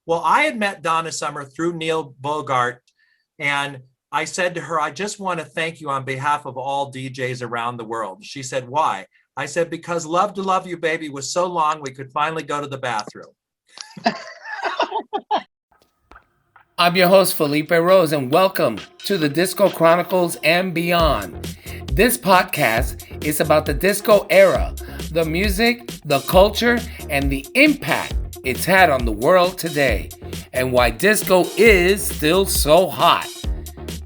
Well, I had met Donna Summer through Neil Bogart, and I said to her, I just want to thank you on behalf of all DJs around the world. She said, why? I said, because Love to Love You Baby was so long we could finally go to the bathroom. I'm your host, Felipe Rose, and welcome to the Disco Chronicles and Beyond. This podcast is about the disco era, the music, the culture, and the impact it's had on the world today, and why disco is still so hot.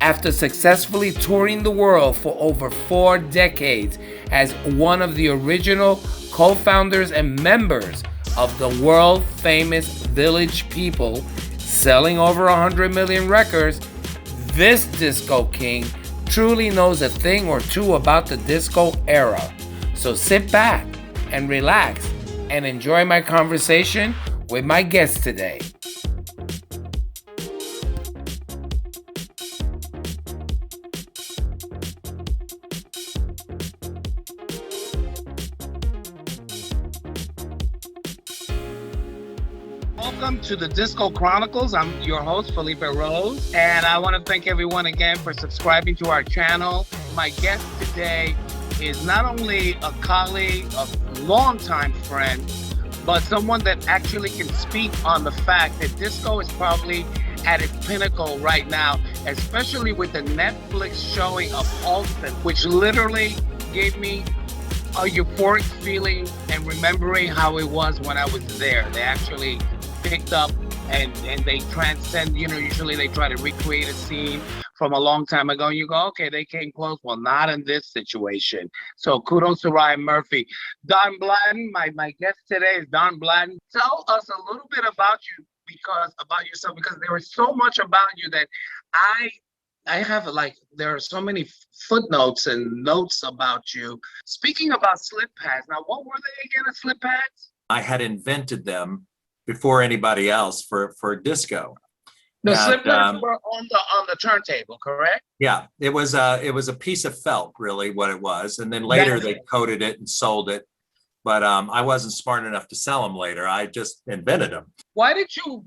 After successfully touring the world for over 4 decades as one of the original co-founders and members of the world-famous Village People, selling over 100 million records, this disco king truly knows a thing or two about the disco era. So sit back and relax and enjoy my conversation with my guest today. Welcome to the Disco Chronicles. I'm your host, Felipe Rose, and I want to thank everyone again for subscribing to our channel. My guest today is not only a colleague, a longtime friend, but someone that actually can speak on the fact that disco is probably at its pinnacle right now, especially with the Netflix showing of Blanton, which literally gave me a euphoric feeling and remembering how it was when I was there. They actually picked up and they transcend, usually they try to recreate a scene from a long time ago and you go, okay, they came close. Well, not in this situation. So kudos to Ryan Murphy. Don Blanton, my guest today is Don Blanton. Tell us a little bit about yourself, because there is so much about you that I have, there are so many footnotes and notes about you. Speaking about slip pads, now what were they again, slip pads? I had invented them before anybody else for disco. The slip pads were on the turntable, correct? Yeah, it was a piece of felt, really, what it was, and then later they coated it and sold it. But I wasn't smart enough to sell them later. I just invented them. Why did you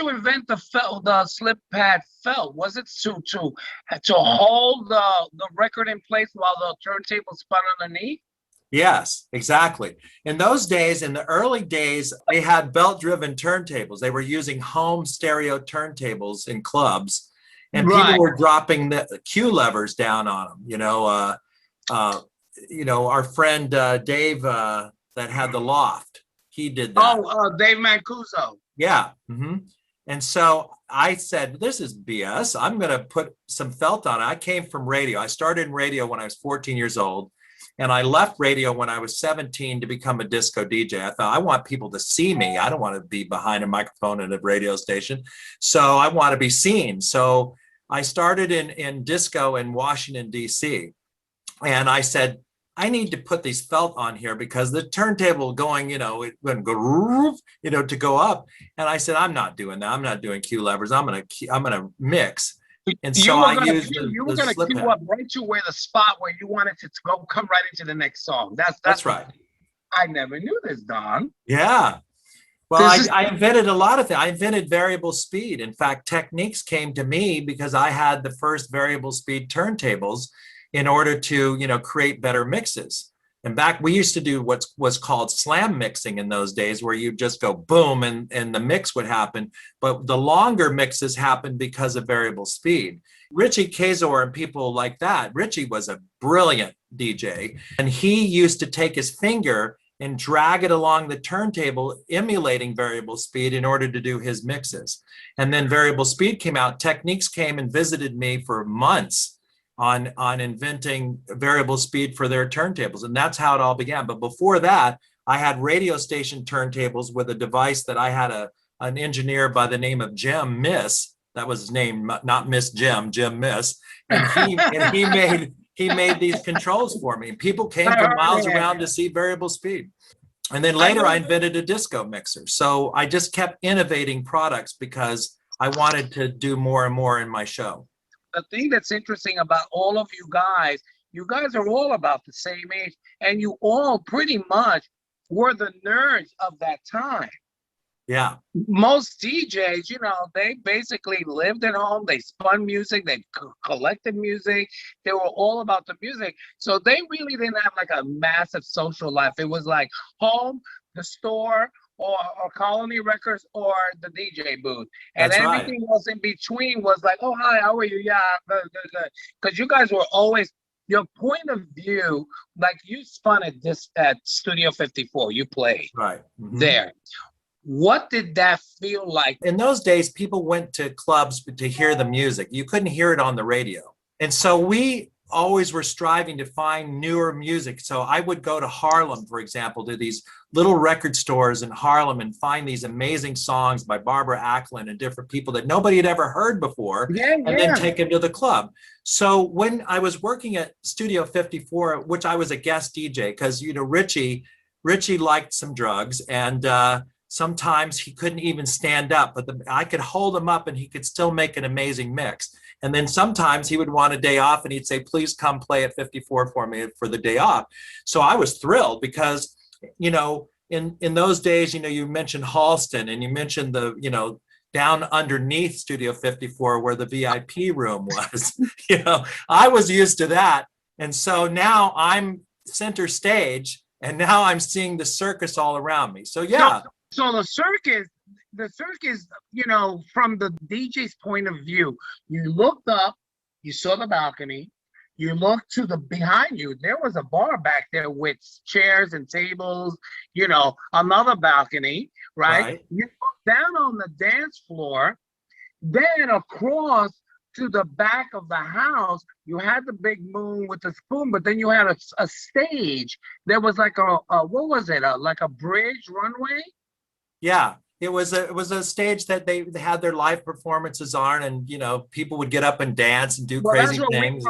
invent the slip pad felt? Was it to hold the record in place while the turntable spun underneath? Yes, exactly. In those days, in the early days, they had belt-driven turntables. They were using home stereo turntables in clubs, and people were dropping the cue levers down on them. Our friend Dave that had the loft, he did that. Dave Mancuso. Yeah. Mm-hmm. And so I said, this is BS. I'm going to put some felt on it. I came from radio. I started in radio when I was 14 years old. And I left radio when I was 17 to become a disco DJ. I thought, I want people to see me. I don't want to be behind a microphone at a radio station. So I want to be seen. So I started in disco in Washington, D.C. And I said, I need to put these felt on here because the turntable going, it wouldn't go, to go up. And I said, I'm not doing that. I'm not doing cue levers. I'm gonna mix. And so you were going to cue up right to where the spot where you wanted to come right into the next song. That's right. I never knew this, Don. Yeah. Well, I invented a lot of things. I invented variable speed. In fact, Techniques came to me because I had the first variable speed turntables in order to, create better mixes. And back, we used to do what was called slam mixing in those days, where you just go boom and the mix would happen. But the longer mixes happened because of variable speed. Richie Kazor and people like that. Richie was a brilliant DJ, and he used to take his finger and drag it along the turntable, emulating variable speed in order to do his mixes. And then variable speed came out. Techniques came and visited me for months on inventing variable speed for their turntables. And that's how it all began. But before that, I had radio station turntables with a device that I had an engineer by the name of Jim Miss. That was his name, not Miss Jim Miss. And he made these controls for me. People came from miles around to see variable speed. And then later I invented a disco mixer. So I just kept innovating products because I wanted to do more and more in my show. The thing that's interesting about all of you guys are all about the same age, and you all pretty much were the nerds of that time. Yeah. Most DJs, you know, they basically lived at home. They spun music. They collected music. They were all about the music. So they really didn't have like a massive social life. It was like home, the store, or Colony Records, or the DJ booth. And That's right. everything else in between was like, oh, hi, how are you? Yeah, good, good, good. Because you guys were always, your point of view, like you spun at Studio 54. You played Right. Mm-hmm. there. What did that feel like? In those days, people went to clubs to hear the music. You couldn't hear it on the radio. And so we always were striving to find newer music. So I would go to Harlem, for example, to these little record stores in Harlem and find these amazing songs by Barbara Acklin and different people that nobody had ever heard before, and then take them to the club. So when I was working at Studio 54, which I was a guest DJ, because, you know, Richie liked some drugs, and sometimes he couldn't even stand up, but I could hold him up and he could still make an amazing mix. And then sometimes he would want a day off and he'd say, please come play at 54 for me for the day off. So I was thrilled because, you know, in those days, you know, you mentioned Halston and you mentioned the, you know, down underneath Studio 54 where the VIP room was. You know, I was used to that. And so now I'm center stage and now I'm seeing the circus all around me. So yeah. So the circus, you know, from the DJ's point of view, you looked up, you saw the balcony, you looked to the behind you, there was a bar back there with chairs and tables, you know, another balcony, right? You looked down on the dance floor, then across to the back of the house, you had the big moon with the spoon, but then you had a stage. There was like a what was it? Like a bridge runway? Yeah, it was a stage that they had their live performances on, and you know, people would get up and dance and do crazy things.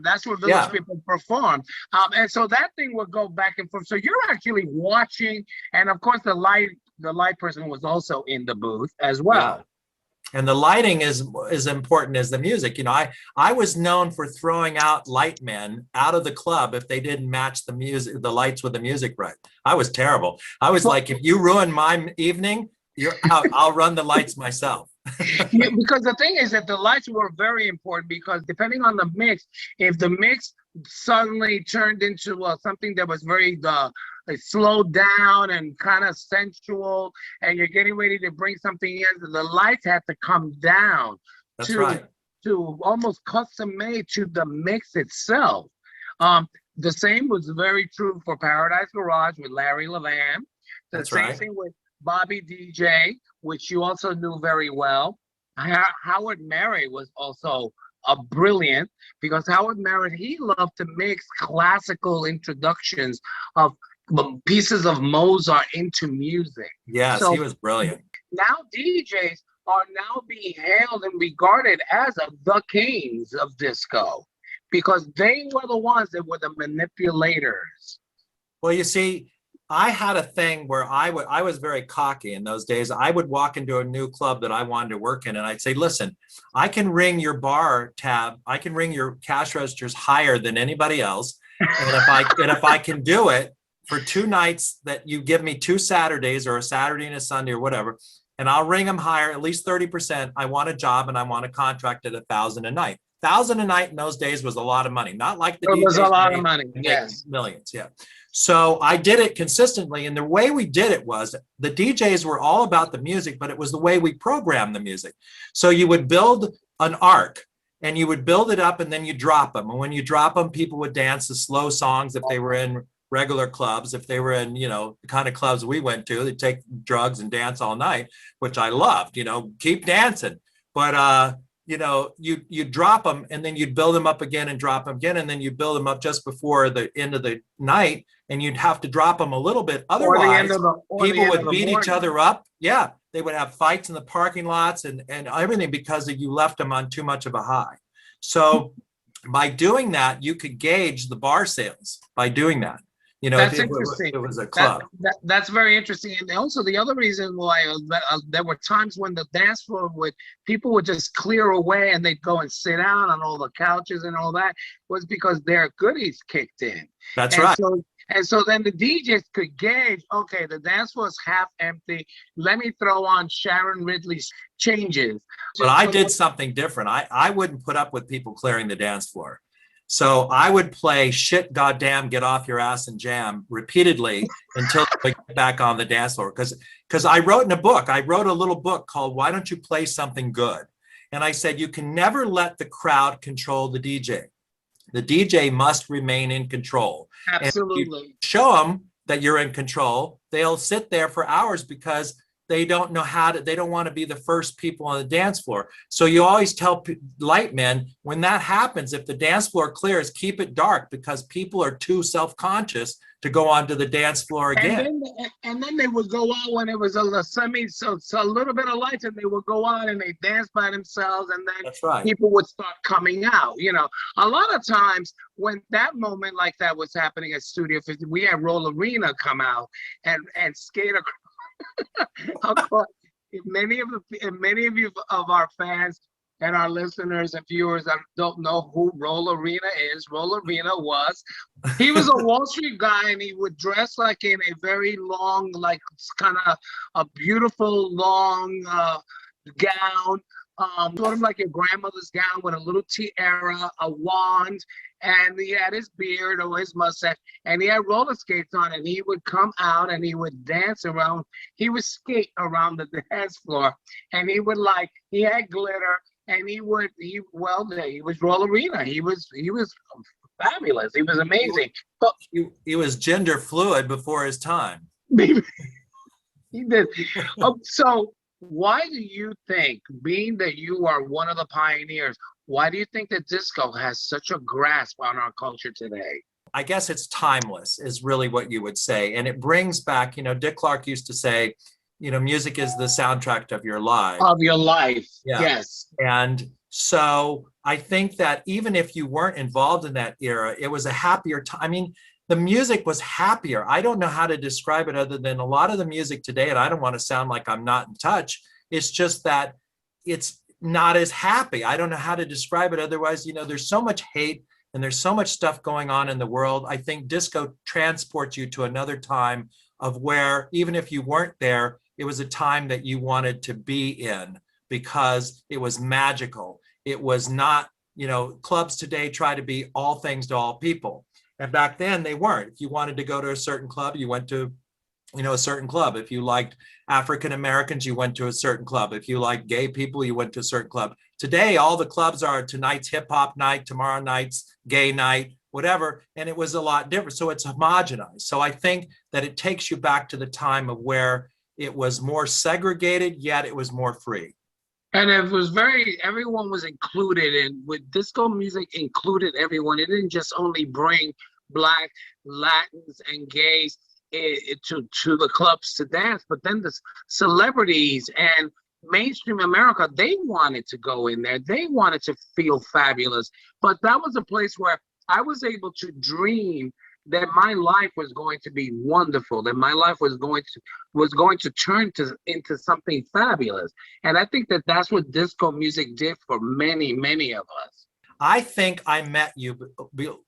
That's where village people performed. And so that thing would go back and forth. So you're actually watching, and of course the light person was also in the booth as well. Yeah. And the lighting is as important as the music. You know, I was known for throwing out light men out of the club if they didn't match the music, the lights with the music right. I was terrible. I was like, if you ruin my evening, you're out. I'll run the lights myself. Yeah, because the thing is that the lights were very important, because depending on the mix, if the mix suddenly turned into something that was very like slowed down and kind of sensual, and you're getting ready to bring something in, the lights have to come down. That's right. To almost custom made to the mix itself. The same was very true for Paradise Garage with Larry Levan. The same thing with Bobby DJ, which you also knew very well. Howard Merritt was also a brilliant, because Howard Merritt, he loved to mix classical introductions of pieces of Mozart into music. Yes, so he was brilliant. Now DJs are now being hailed and regarded as the kings of disco, because they were the ones that were the manipulators. Well, you see, I had a thing where I was very cocky in those days. I would walk into a new club that I wanted to work in, and I'd say, listen, I can ring your bar tab, I can ring your cash registers higher than anybody else. And if I can do it for 2 nights, that you give me 2 Saturdays or a Saturday and a Sunday or whatever, and I'll ring them higher, at least 30%. I want a job and I want a contract at $1,000 a night. $1,000 a night in those days was a lot of money. Not like the DJs. It was a lot of money. Yes. Millions. Yeah. So I did it consistently. And the way we did it was the DJs were all about the music, but it was the way we programmed the music. So you would build an arc and you would build it up and then you drop them. And when you drop them, people would dance the slow songs if they were in regular clubs. If they were in, you know, the kind of clubs we went to, they'd take drugs and dance all night, which I loved, you know, keep dancing. But, you know, you drop them and then you'd build them up again and drop them again. And then you build them up just before the end of the night and you'd have to drop them a little bit. Otherwise, people would beat each other up. Yeah. They would have fights in the parking lots and everything because you left them on too much of a high. So by doing that, you could gauge the bar sales by doing that. You know, that's interesting. It was a club. That's very interesting. And also the other reason why there were times when the dance floor people would just clear away and they'd go and sit down on all the couches and all that, was because their goodies kicked in. That's right. And so then the DJs could gauge, okay, the dance floor is half empty. Let me throw on Sharon Ridley's changes. But I did something different. I wouldn't put up with people clearing the dance floor. So I would play shit, goddamn, get off your ass and jam repeatedly until we get back on the dance floor. Because I wrote in a book, I wrote a little book called Why Don't You Play Something Good? And I said, you can never let the crowd control the DJ. The DJ must remain in control. Absolutely. And if you show them that you're in control, they'll sit there for hours because they don't know how to, they don't want to be the first people on the dance floor. So you always tell light men, when that happens, if the dance floor clears, keep it dark because people are too self-conscious to go onto the dance floor again. And then they would go out when it was a little bit of lights, and they would go out and they dance by themselves, and then That's right. people would start coming out. You know, a lot of times when that moment like that was happening at Studio 50, we had Roll Arena come out and skate across. Many of you of our fans and our listeners and viewers that don't know who Roll Arena is, Roll Arena he was a Wall Street guy, and he would dress like in a very long, like kind of a beautiful long gown, sort of like your grandmother's gown with a little tiara, a wand, and he had his beard or his mustache, and he had roller skates on, and he would come out and he would dance around. He would skate around the dance floor, and he had glitter, and he was Roll Arena. He was fabulous. He was amazing. But he was gender fluid before his time. He did. So why do you think, being that you are one of the pioneers, why do you think that disco has such a grasp on our culture today? I guess it's timeless is really what you would say. And it brings back, Dick Clark used to say, music is the soundtrack of your life. Of your life, yeah. Yes. And so I think that even if you weren't involved in that era, it was a happier time. I mean, the music was happier. I don't know how to describe it other than a lot of the music today, and I don't want to sound like I'm not in touch. It's just that it's not as happy. I don't know how to describe it otherwise. There's so much hate and there's so much stuff going on in the world. I think disco transports you to another time of where, even if you weren't there, it was a time that you wanted to be in because it was magical. It was not, clubs today try to be all things to all people. And back then they weren't. If you wanted to go to a certain club, you went to, a certain club. If you liked African Americans, you went to a certain club. If you liked gay people, you went to a certain club. Today, all the clubs are tonight's hip hop night, tomorrow night's gay night, whatever. And it was a lot different. So it's homogenized. So I think that it takes you back to the time of where it was more segregated, yet it was more free. And it was everyone was included, and with disco music included everyone. It didn't just only bring Black, Latins, and gays to the clubs to dance, but then the celebrities and mainstream America, they wanted to go in there. They wanted to feel fabulous. But that was a place where I was able to dream that my life was going to be wonderful, that my life was going to turn into something fabulous. And I think that that's what disco music did for many, many of us. I think I met you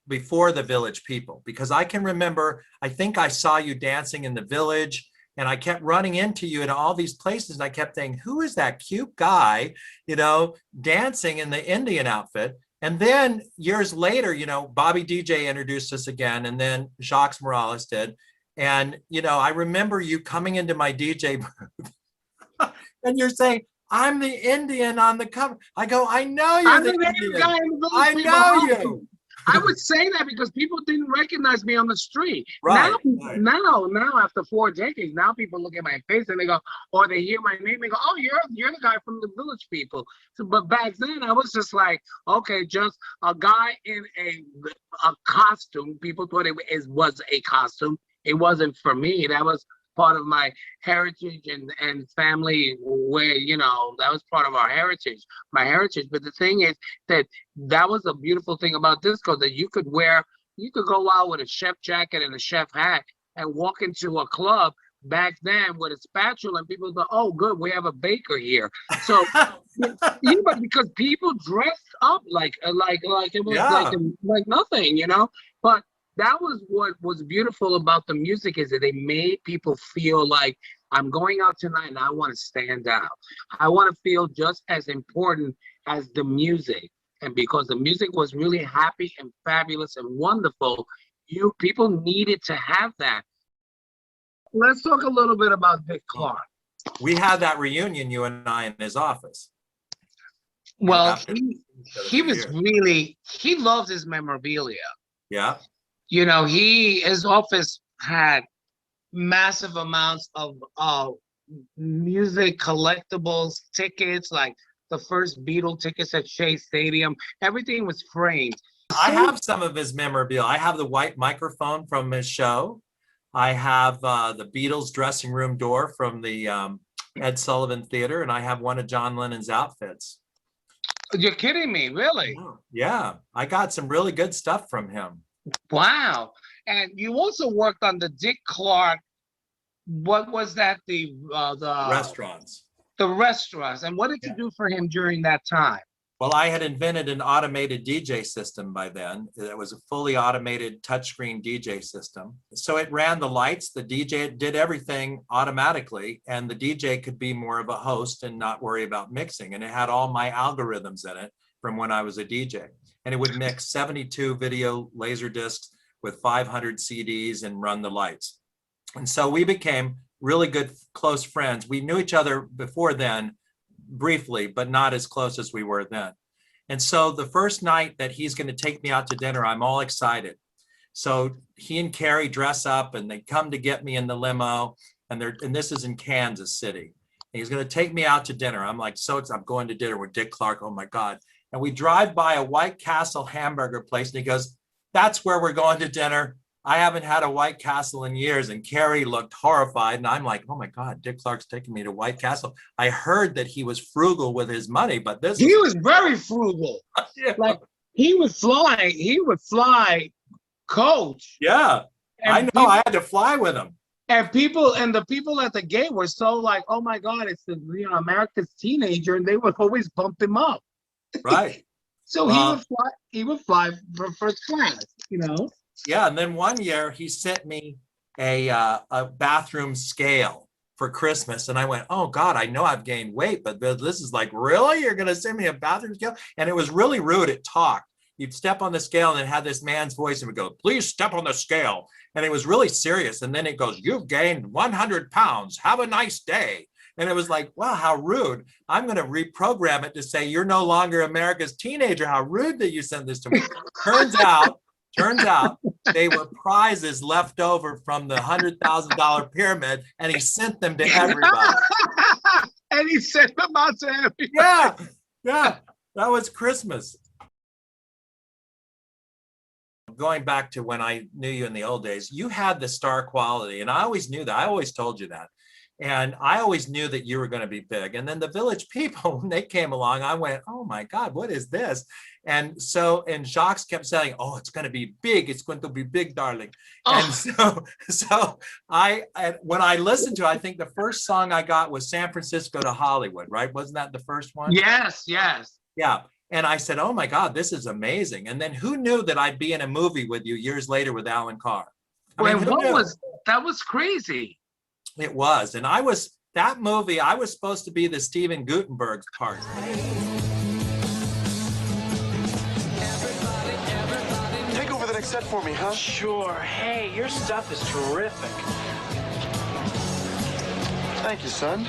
before the Village People, because I can remember, I think I saw you dancing in the Village, and I kept running into you in all these places, and I kept thinking, who is that cute guy, dancing in the Indian outfit? And then years later, Bobby DJ introduced us again, and then Jacques Morales did. And, I remember you coming into my DJ booth and you're saying, I'm the Indian on the cover. I go, I know you're the Indian guy in the Village. I know you. I would say that because people didn't recognize me on the street. Right. Now, after 4 decades, now people look at my face and they go, or they hear my name, they go, oh, you're the guy from the Village People. So, but back then, I was just like, okay, just a guy in a costume. People thought it was a costume. It wasn't for me. That was part of my heritage and family, where that was part of our heritage, my heritage. But the thing is that was a beautiful thing about disco, that you could go out with a chef jacket and a chef hat and walk into a club back then with a spatula, and people go, oh good, we have a baker here. So but because people dressed up like it was like nothing, but that was what was beautiful about the music, is that they made people feel like, I'm going out tonight and I want to stand out. I want to feel just as important as the music. And because the music was really happy and fabulous and wonderful, people needed to have that. Let's talk a little bit about Dick Clark. We had that reunion, you and I, in his office. Well, he was really, he loved his memorabilia. Yeah. You know, his office had massive amounts of music collectibles, tickets, like the first Beatle tickets at Shea Stadium. Everything was framed. I have some of his memorabilia. I have the white microphone from his show. I have the Beatles dressing room door from the Ed Sullivan Theater, and I have one of John Lennon's outfits. You're kidding me, really? Yeah, I got some really good stuff from him. Wow. And you also worked on the Dick Clark, what was that? The restaurants. The restaurants. And what did you do for him during that time? Well, I had invented an automated DJ system by then. It was a fully automated touchscreen DJ system. So it ran the lights, the DJ did everything automatically, and the DJ could be more of a host and not worry about mixing. And it had all my algorithms in it from when I was a DJ. And it would mix 72 video laser discs with 500 CDs and run the lights. And so we became really good, close friends. We knew each other before then, briefly, but not as close as we were then. And so the first night that he's going to take me out to dinner, I'm all excited. So he and Carrie dress up and they come to get me in the limo, and this is in Kansas City. And he's going to take me out to dinner. I'm like, I'm going to dinner with Dick Clark. Oh my God. And we drive by a White Castle hamburger place, and he goes, that's where we're going to dinner. I haven't had a White Castle in years. And Carrie looked horrified. And I'm like, oh my God, Dick Clark's taking me to White Castle. I heard that he was frugal with his money, but he was very frugal. Yeah. Like he would fly coach. Yeah, I know. I had to fly with him. And the people at the gate were so like, oh my God, it's America's teenager. And they would always bump him up. Right. So he would fly for first class, Yeah, and then one year he sent me a bathroom scale for Christmas, and I went, oh God, I know I've gained weight, but this is like, really? You're going to send me a bathroom scale? And it was really rude. It talked. You'd step on the scale, and it had this man's voice, and would go, please step on the scale. And it was really serious. And then it goes, you've gained 100 pounds. Have a nice day. And it was like, wow, how rude. I'm going to reprogram it to say, you're no longer America's teenager. How rude that you sent this to me. Turns out they were prizes left over from the $100,000 pyramid, and he sent them to everybody. And he sent them out to everybody. Yeah, that was Christmas. Going back to when I knew you in the old days, you had the star quality, and I always knew that. I always told you that. And I always knew that you were going to be big. And then the Village People, when they came along, I went, oh my God, what is this? And Jacques kept saying, oh, it's going to be big. It's going to be big, darling. Oh. And so when I listened to it, I think the first song I got was San Francisco to Hollywood, right? Wasn't that the first one? Yes. Yeah. And I said, oh my God, this is amazing. And then who knew that I'd be in a movie with you years later with Alan Carr? That was crazy. It was. And that movie, I was supposed to be the Steven Guttenberg's part. Take over the next set for me, huh? Sure. Hey, your stuff is terrific. Thank you, son.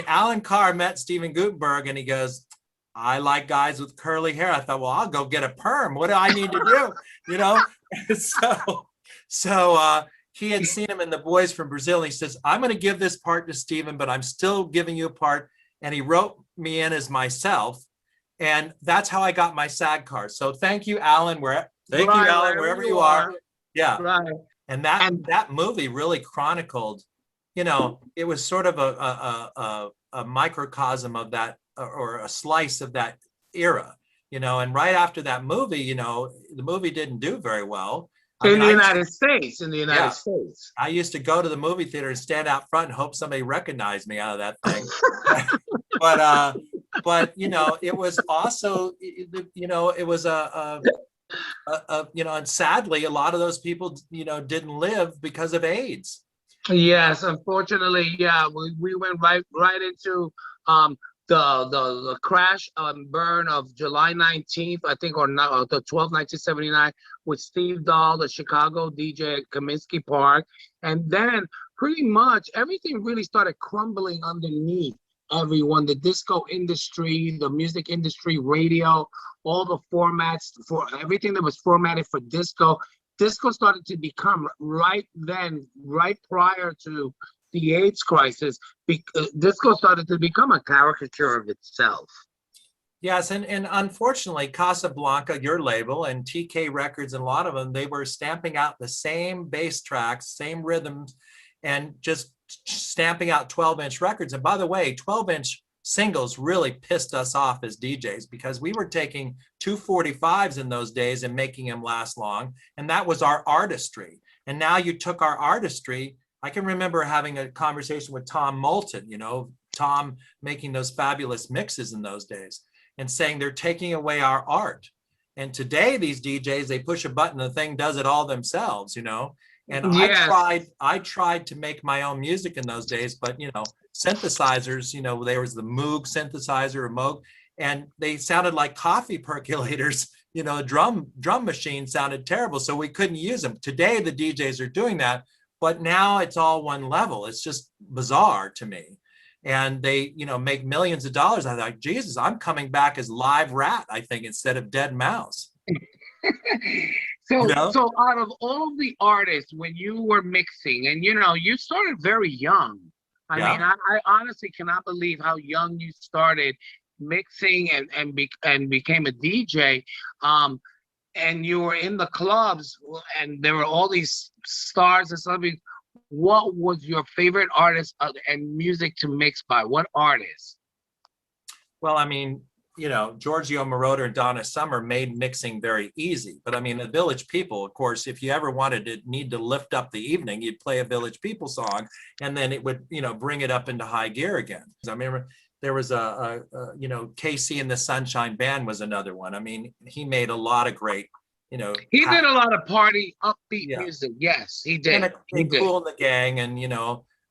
Alan Carr met Steven Guttenberg, and he goes, I like guys with curly hair. I thought, well, I'll go get a perm. What do I need to do? So he had seen him in The Boys from Brazil. And he says, I'm going to give this part to Steven, but I'm still giving you a part. And he wrote me in as myself. And that's how I got my SAG card. So thank you, Alan. Alan, wherever you are. Yeah. Right. And that movie really chronicled, it was sort of a microcosm of that, or a slice of that era, and right after that movie, the movie didn't do very well. In the United States. I used to go to the movie theater and stand out front and hope somebody recognized me out of that thing. but it was also, it was and sadly, a lot of those people, didn't live because of AIDS. Yes, unfortunately, yeah, we went right into the crash and burn of July 19th, I think, or not, the 12th, 1979, with Steve Dahl, the Chicago DJ at Kaminsky Park. And then pretty much everything really started crumbling underneath everyone, the disco industry, the music industry, radio, all the formats for everything that was formatted for disco. Disco started to become right then, right prior to the AIDS crisis, disco started to become a caricature of itself. Yes, and unfortunately, Casablanca, your label, and TK Records, and a lot of them, they were stamping out the same bass tracks, same rhythms, and just stamping out 12-inch records. And by the way, 12-inch singles really pissed us off as DJs, because we were taking 245s in those days and making them last long. And that was our artistry. And now you took our artistry. I can remember having a conversation with Tom Moulton, Tom making those fabulous mixes in those days, and saying they're taking away our art. And today, these DJs, they push a button, the thing does it all themselves, And yes. I tried to make my own music in those days, but synthesizers, there was the Moog synthesizer or Moog, and they sounded like coffee percolators. Drum machine sounded terrible, so we couldn't use them. Today, the DJs are doing that, but now it's all one level. It's just bizarre to me. And they, make millions of dollars. I thought, Jesus, I'm coming back as Live Rat, I think, instead of Dead Mouse. So out of all the artists, when you were mixing, and you started very young. I mean, I honestly cannot believe how young you started mixing and became a DJ. And you were in the clubs, and there were all these stars and stuff. What was your favorite artist and music to mix by? What artist? Well, I mean, Giorgio Moroder and Donna Summer made mixing very easy. But I mean, the Village People, of course, if you ever wanted to need to lift up the evening, you'd play a Village People song, and then it would, bring it up into high gear again. I remember there was KC and the Sunshine Band was another one. I mean, he made a lot of great, he did a lot of party upbeat music. Yes, he did. And Kool and the Gang, and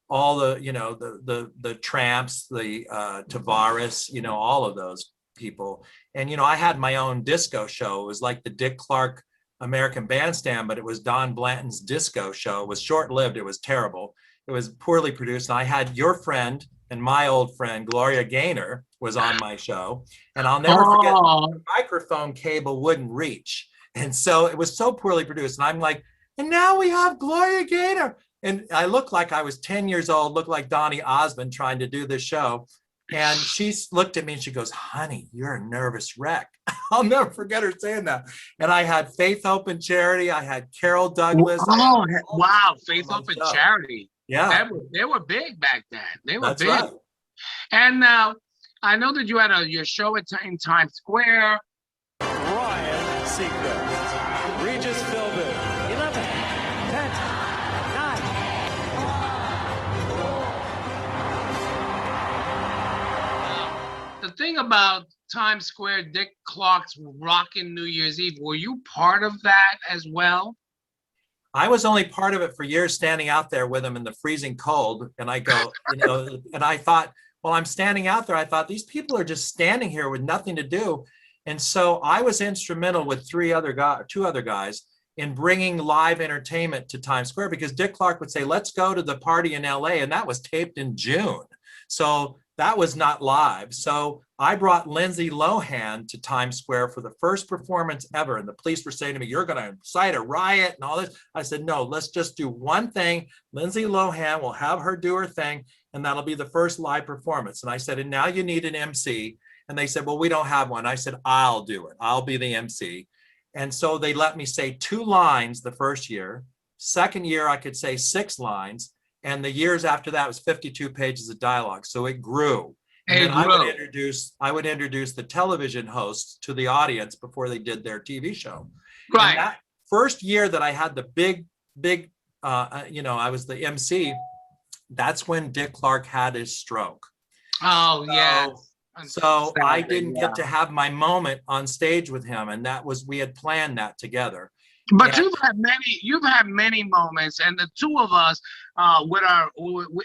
all the the Tramps, the Tavares, all of those people. And I had my own disco show. It was like the Dick Clark American Bandstand, but it was Don Blanton's disco show. It was short-lived. It was terrible. It was poorly produced. And I had your friend and my old friend Gloria Gaynor was on my show, and I'll never forget, the microphone cable wouldn't reach. And so it was so poorly produced. And I'm like, and now we have Gloria Gaynor. And I looked like I was 10 years old, looked like Donny Osmond trying to do this show. And she looked at me and she goes, honey, you're a nervous wreck. I'll never forget her saying that. And I had Faith, Hope, and Charity. I had Carol Douglas. Oh, wow. Faith, Hope, and Charity. Yeah. They were big back then. They were That's big. Right. And now, I know that you had your show in Times Square. Ryan Seacrest, Regis Philbin, 11, 10, 9. The thing about Times Square, Dick Clark's Rockin' New Year's Eve, were you part of that as well? I was only part of it for years, standing out there with him in the freezing cold. And I go, and I thought, well, I'm standing out there. I thought, these people are just standing here with nothing to do. And so I was instrumental with two other guys in bringing live entertainment to Times Square, because Dick Clark would say, let's go to the party in LA. And that was taped in June. So that was not live. So I brought Lindsay Lohan to Times Square for the first performance ever. And the police were saying to me, you're going to incite a riot and all this. I said, no, let's just do one thing. Lindsay Lohan, will have her do her thing, and that'll be the first live performance. And I said, and now you need an MC. And they said, well, we don't have one. I said, I'll do it. I'll be the MC. And so they let me say 2 lines the first year. Second year, I could say 6 lines. And the years after that was 52 pages of dialogue. So it grew. And then I would introduce the television hosts to the audience before they did their TV show. Right. And that first year that I had the big, I was the MC, that's when Dick Clark had his stroke. Oh, yeah. So I Sadly, didn't get to have my moment on stage with him, and we had planned that together. But And you've had many moments, and the two of us,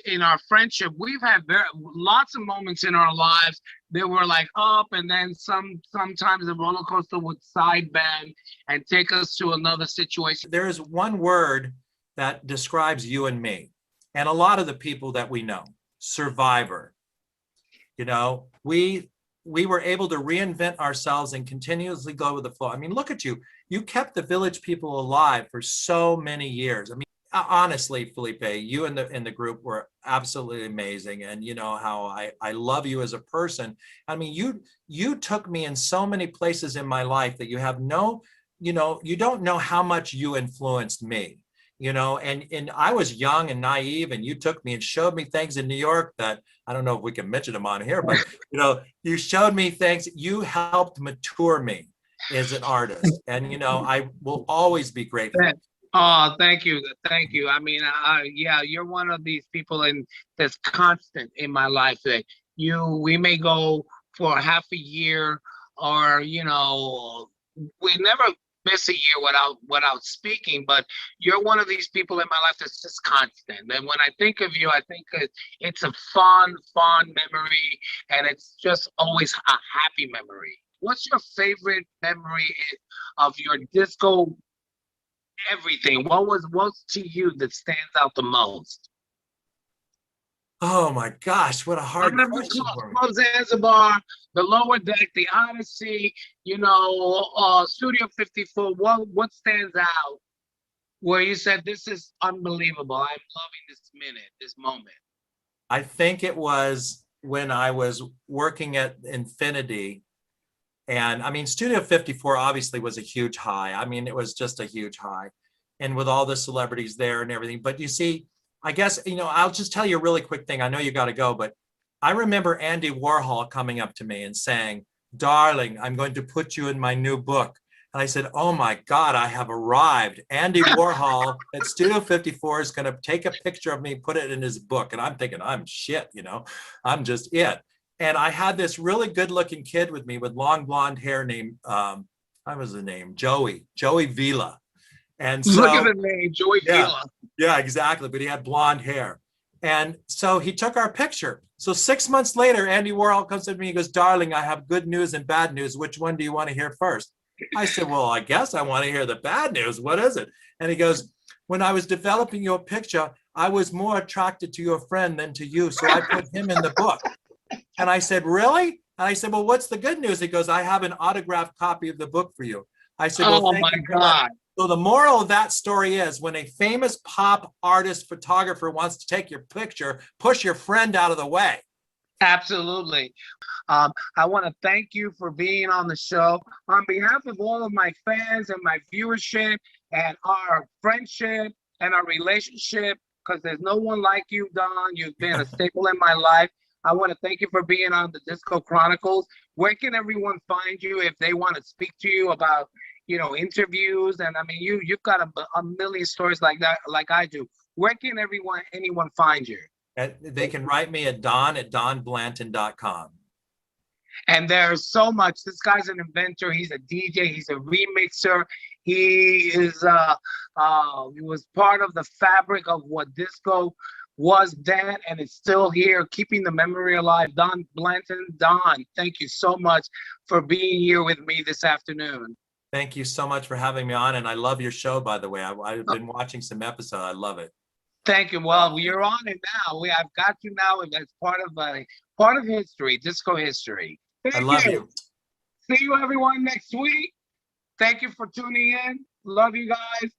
in our friendship, we've had lots of moments in our lives that were like up, and then sometimes the roller coaster would side bend and take us to another situation. there is one word that describes you and me, and a lot of the people that we know: survivor. You know, we were able to reinvent ourselves and continuously go with the flow. I mean, look at you. You kept the Village people alive for so many years. I mean, honestly, Felipe, you and the group were absolutely amazing. And you know how I love you as a person. I mean, you took me in so many places in my life that you have no, you don't know how much you influenced me. And I was young and naive, and you took me and showed me things in New York that I don't know if we can mention them on here, but you showed me things. You helped mature me as an artist, and I will always be grateful. Oh, thank you. I mean, yeah, you're one of these people that's constant in my life. That we may go for half a year, or we never miss a year without speaking, but you're one of these people in my life that's just constant. And when I think of you, I think it's a fond memory, and it's just always a happy memory. What's your favorite memory of your disco everything? What's to you that stands out the most? Oh my gosh, what a hard question for me. Club Zanzibar, the Lower Deck, the Odyssey, Studio 54. What stands out where you said, this is unbelievable, I'm loving this moment? I think it was when I was working at Infinity. And I mean, Studio 54 obviously was a huge high. I mean, it was just a huge high. And with all the celebrities there and everything. But you see, I guess, I'll just tell you a really quick thing. I know you got to go, but I remember Andy Warhol coming up to me and saying, "Darling, I'm going to put you in my new book." And I said, "Oh my God, I have arrived. Andy Warhol at Studio 54 is going to take a picture of me, put it in his book." And I'm thinking, I'm shit, I'm just it. And I had this really good looking kid with me with long blonde hair named, what was the name? Joey Vila. And so, look at the name, Joey Vila. Yeah, exactly. But he had blonde hair. And so he took our picture. So 6 months later, Andy Warhol comes to me and he goes, "Darling, I have good news and bad news. Which one do you want to hear first?" I said, "Well, I guess I want to hear the bad news. What is it?" And he goes, "When I was developing your picture, I was more attracted to your friend than to you. So I put him in the book." And I said, "Really?" And I said, "Well, what's the good news?" He goes, "I have an autographed copy of the book for you." I said, "Well, oh my God. So the moral of that story is, when a famous pop artist photographer wants to take your picture, push your friend out of the way. Absolutely. I want to thank you for being on the show. On behalf of all of my fans and my viewership and our friendship and our relationship, because there's no one like you, Don. You've been a staple in my life. I want to thank you for being on the Disco Chronicles. Where can everyone find you if they want to speak to you about interviews? And I mean, you've got a million stories like that, like I do. Where can anyone find you? They can write me at don@donblanton.com. And there's so much. This guy's an inventor. He's a DJ. He's a remixer. He was part of the fabric of what disco was then, and it's still here, keeping the memory alive. Don Blanton. Don, thank you so much for being here with me this afternoon. Thank you so much for having me on, and I love your show, by the way. I've been watching some episodes. I love it. Thank you. Well, you're on it now. I've got you now as part of history, disco history. I love you. See you everyone next week. Thank you for tuning in. Love you guys.